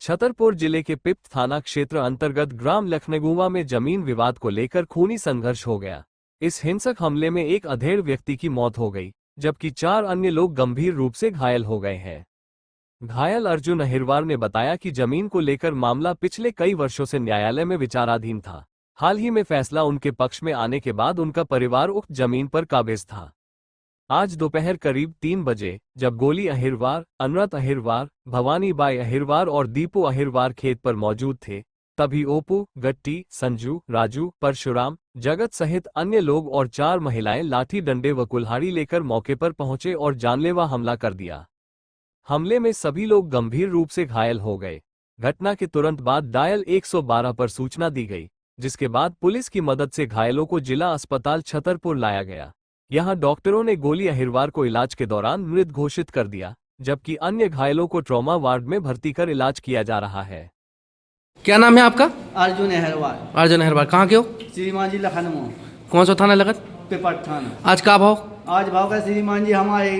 छतरपुर जिले के पिपत थाना क्षेत्र अंतर्गत ग्राम लखनगुवा में जमीन विवाद को लेकर खूनी संघर्ष हो गया। इस हिंसक हमले में एक अधेड़ व्यक्ति की मौत हो गई, जबकि 4 अन्य लोग गंभीर रूप से घायल हो गए हैं। घायल अर्जुन अहिरवार ने बताया कि जमीन को लेकर मामला पिछले कई वर्षों से न्यायालय में विचाराधीन था। हाल ही में फैसला उनके पक्ष में आने के बाद उनका परिवार उक्त जमीन पर काबिज था। आज दोपहर करीब 3 बजे जब गोली अहिरवार, अनुरत अहिरवार, भवानी बाई अहिरवार और दीपू अहिरवार खेत पर मौजूद थे, तभी ओपू, गट्टी, संजू, राजू, परशुराम, जगत सहित अन्य लोग और 4 महिलाएं लाठी डंडे व कुल्हाड़ी लेकर मौके पर पहुंचे और जानलेवा हमला कर दिया। हमले में सभी लोग गंभीर रूप से घायल हो गए। घटना के तुरंत बाद डायल 112 पर सूचना दी गई, जिसके बाद पुलिस की मदद से घायलों को जिला अस्पताल छतरपुर लाया गया। यहां डॉक्टरों ने गोली अहिरवार को इलाज के दौरान मृत घोषित कर दिया, जबकि अन्य घायलों को ट्रॉमा वार्ड में भर्ती कर इलाज किया जा रहा है। क्या नाम है आपका? अर्जुन अहिरवार। अर्जुन अहिरवार, कहाँ के हो? श्रीमान जी लखनऊ। कौन सा थाना लगत? पिपट थाना। आज का भाव? आज भाव का श्रीमान जी हमारे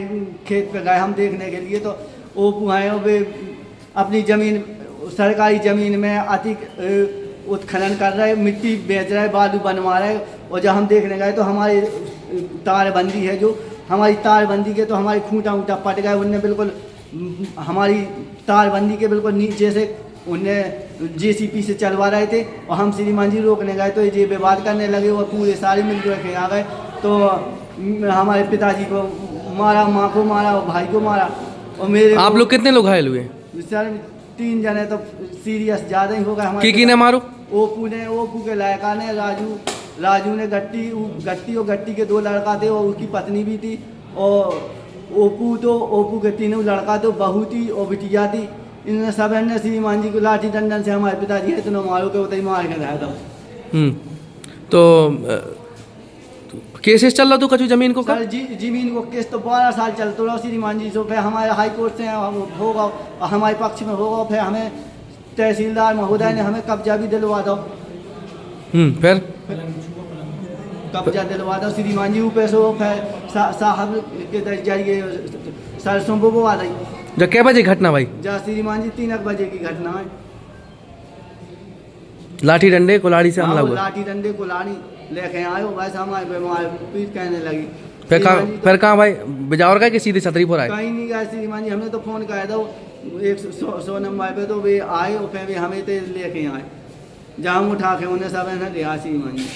खेत पे गए हम देखने के लिए, तो ओपू हैं वे अपनी जमीन, सरकारी जमीन में अतिक उत्खनन कर रहे, मिट्टी बेच रहे, बालू बनवा रहे। और जब हम देखने गए तो हमारी तारबंदी है, जो हमारी तारबंदी के तो हमारी खूंटा ऊँटा पट गए। उनने बिल्कुल हमारी तारबंदी के बिल्कुल नीचे से उनने जेसीपी से चलवा रहे थे, और हम श्रीमान जी रोकने गए तो ये विवाद करने लगे और पूरे सारे मिलजुल के आ गए। तो हमारे पिताजी को मारा, माँ को मारा और भाई को मारा। और मेरे आप लोग कितने लोग घायल हुए? सर 3 जने तो सीरियस ज़्यादा ही हो गए हमारे। की ने मारो? ओपू के लड़का ने, राजू ने, गट्टी और गट्टी के 2 लड़का थे और उसकी पत्नी भी थी। और ओपू के 3 लड़का तो बहू थी और बिटिया थी। इन्होंने सब ने श्रीमान जी को लाठी डंडन से हमारे पिताजी है तो मारो के उतरी मार के रहा था। तो केसेस चल रहा तो कचू जमीन को? सर जमीन को केस तो 12 साल चलते रहो श्रीमान जी। तो फिर हमारे हाई कोर्ट से होगा, हमारे पक्ष में होगा, फिर हमें तहसीलदार महोदय ने हमें कब्जा भी दिलवा दो। फिर कब्जा दिलवा दो श्रीमान जी ऊपर से। फिर साहब के जरिए सरसों बोवा रही। जब क्या बजे घटना भाई? जहाँ श्रीमान जी 3 बजे की घटना है। लाठी डंडे कुल्हाड़ी से हमला हुआ? लाठी डंडे कुल्हाड़ी लेके आयो, वैसे हमारे बीमार पीठ कहने लगी। फिर कहाँ भाई? बिजावर का कि सीधे छतरीपुर आए? कहीं नहीं गए श्रीमान जी, हमने तो फोन किया था 100 नंबर पे, तो वे आए और फिर वे हमें तो लेके आए। जहाँ उठा के उन्हें सब लिया श्रीमान जी।